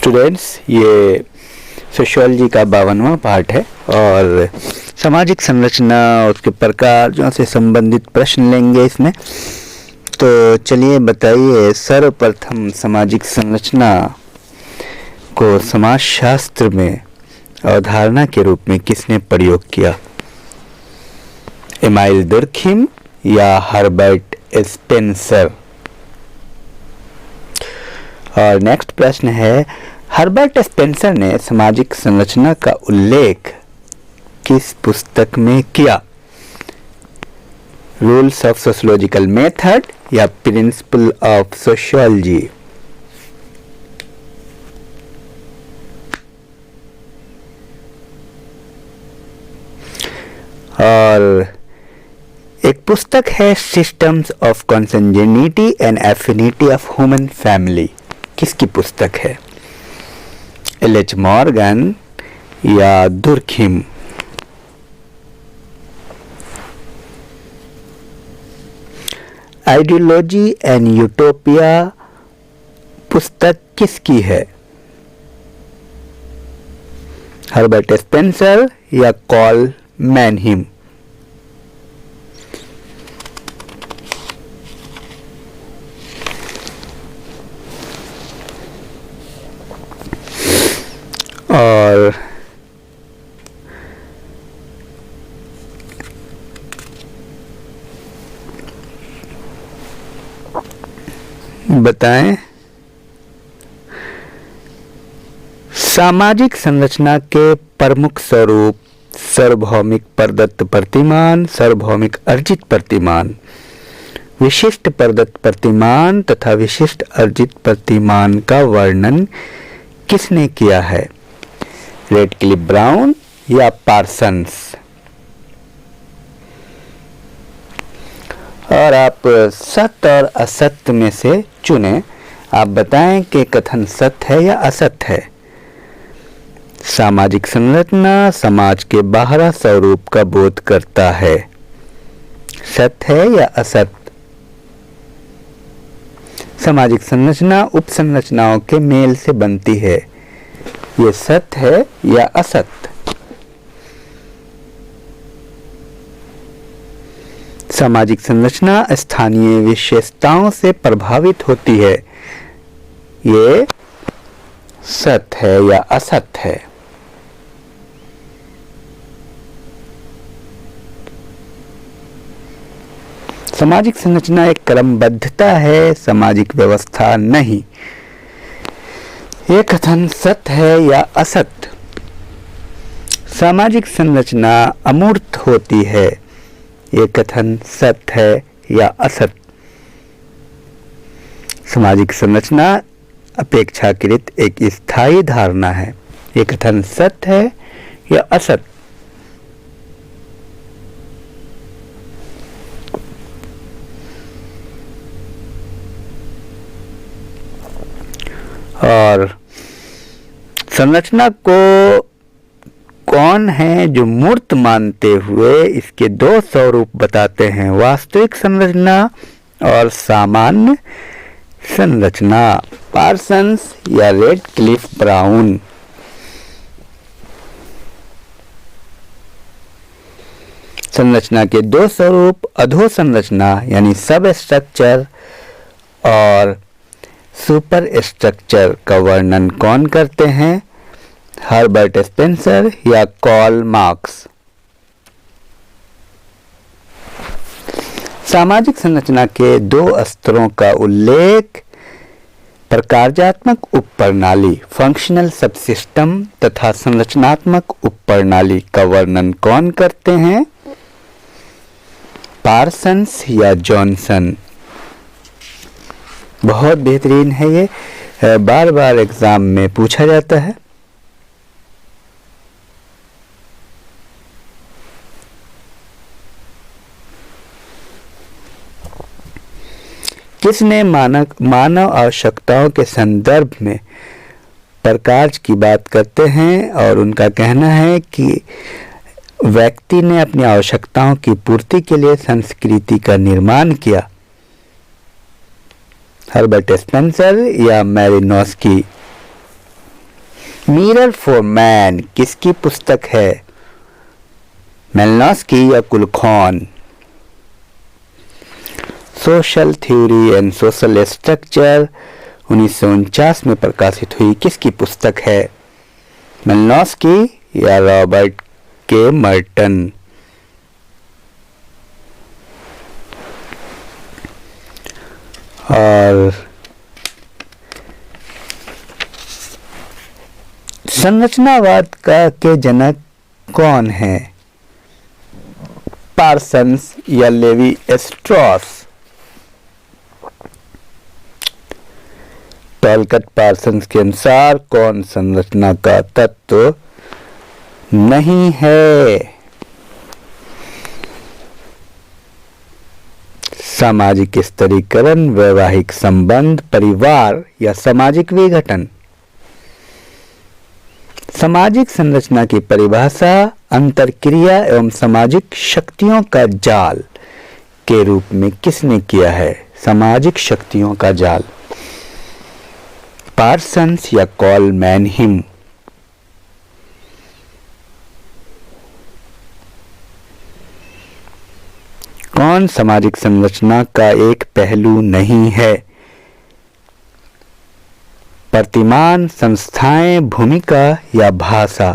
Students, ये sociology का 52वां part है और सामाजिक संरचना और उसके प्रकारों से संबंधित प्रश्न लेंगे इसमें। तो चलिए बताइए, सर्वप्रथम सामाजिक संरचना को समाजशास्त्र में अवधारणा के रूप में किसने प्रयोग किया? एमाइल दुर्खिम या हर्बर्ट स्पेंसर? और नेक्स्ट प्रश्न है, हर्बर्ट स्पेंसर ने सामाजिक संरचना का उल्लेख किस पुस्तक में किया? रूल्स ऑफ सोशियोलॉजिकल मेथड या प्रिंसिपल ऑफ सोशियोलॉजी? और एक पुस्तक है systems of consanguinity and affinity of human family. किसकी पुस्तक है? एल.एच. मॉर्गन या दुर्खिम? आइडियोलॉजी एंड यूटोपिया पुस्तक किसकी है? हर्बर्ट स्पेंसर या कॉल मैनहिम? और बताएं, सामाजिक संरचना के प्रमुख स्वरूप सार्वभौमिक प्रदत्त प्रतिमान, सार्वभौमिक अर्जित प्रतिमान, विशिष्ट प्रदत्त प्रतिमान तथा विशिष्ट अर्जित प्रतिमान का वर्णन किसने किया है? रेडक्लिफ ब्राउन या पार्सन्स? और आप सत्य और असत्य में से चुनें। आप बताएं कि कथन सत्य है या असत्य है। सामाजिक संरचना समाज के बाहरी स्वरूप का बोध करता है। सत्य है या असत्य? सामाजिक संरचना उपसंरचनाओं के मेल से बनती है। ये सत्य है या असत्य? सामाजिक संरचना स्थानीय विशेषताओं से प्रभावित होती है। ये सत्य है या असत्य है? सामाजिक संरचना एक क्रमबद्धता है, सामाजिक व्यवस्था नहीं। ये कथन सत्य है या असत्य? सामाजिक संरचना अमूर्त होती है। ये कथन सत्य है या असत्य? सामाजिक संरचना अपेक्षाकृत एक स्थायी धारणा है। ये कथन सत्य है या असत्य? और संरचना को कौन है जो मूर्त मानते हुए इसके दो स्वरूप बताते हैं? वास्तविक संरचना और सामान्य संरचना। पार्सन्स या रेडक्लिफ ब्राउन? संरचना के दो स्वरूप अधोसंरचना यानी सब स्ट्रक्चर और सुपर स्ट्रक्चर का वर्णन कौन करते हैं? हर्बर्ट स्पेंसर या कार्ल मार्क्स? सामाजिक संरचना के दो स्तरों का उल्लेख प्रकार्यात्मक उपप्रणाली फंक्शनल सबसिस्टम तथा संरचनात्मक उपप्रणाली का वर्णन कौन करते हैं? पार्सन्स या जॉनसन? बहुत बेहतरीन है, ये बार बार एग्जाम में पूछा जाता है। किसने मानव आवश्यकताओं के संदर्भ में प्रकार की बात करते हैं और उनका कहना है कि व्यक्ति ने अपनी आवश्यकताओं की पूर्ति के लिए संस्कृति का निर्माण किया? हर्बर्ट स्पेंसर या मैलिनोस्की? मिरर फॉर मैन किसकी पुस्तक है? मेलिनोव्स्की या कुलकॉन? Social theory and social structure 1949 में प्रकाशित हुई किसकी पुस्तक है? मेलिनोव्स्की या रॉबर्ट के मर्टन? और संरचनावाद के जनक कौन है? पार्सन्स या लेवी स्ट्रॉस? टॉलकट पार्सन्स के अनुसार कौन संरचना का तत्व नहीं है? सामाजिक स्तरीकरण, वैवाहिक संबंध, परिवार या सामाजिक विघटन? सामाजिक संरचना की परिभाषा अंतरक्रिया एवं सामाजिक शक्तियों का जाल के रूप में किसने किया है? सामाजिक शक्तियों का जाल, पार्सन्स या कॉल मैनहिम? कौन सामाजिक संरचना का एक पहलू नहीं है? प्रतिमान, संस्थाएं, भूमिका या भाषा?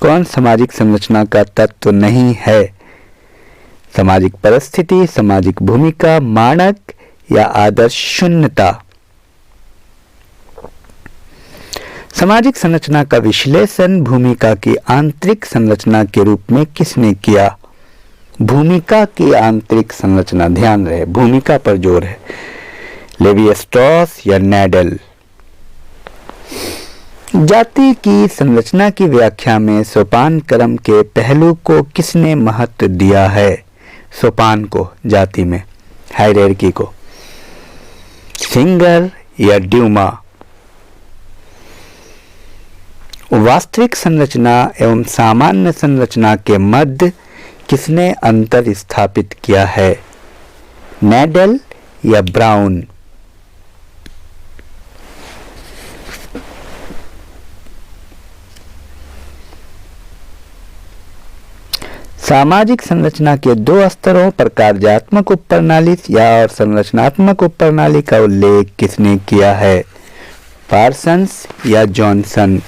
कौन सामाजिक संरचना का तत्व नहीं है? सामाजिक परिस्थिति, सामाजिक भूमिका, मानक या आदर्श शून्यता? सामाजिक संरचना का विश्लेषण भूमिका की आंतरिक संरचना के रूप में किसने किया? भूमिका की आंतरिक संरचना, ध्यान रहे भूमिका पर जोर है। लेवी स्ट्रॉस या नैडल? जाति की संरचना की व्याख्या में सोपान क्रम के पहलू को किसने महत्व दिया है? सोपान को, जाति में हायरार्की को? सिंगर या ड्यूमा? वास्तविक संरचना एवं सामान्य संरचना के मध्य किसने अंतर स्थापित किया है? नैडल या ब्राउन? सामाजिक संरचना के दो स्तरों पर कार्यात्मक उपप्रणाली या और संरचनात्मक उपप्रणाली का उल्लेख किसने किया है? पार्सन्स या जॉनसन?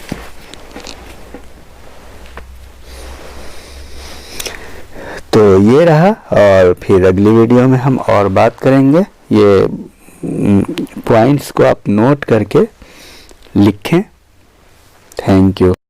तो ये रहा, और फिर अगली वीडियो में हम और बात करेंगे। ये पॉइंट्स को आप नोट करके लिखें। Thank you.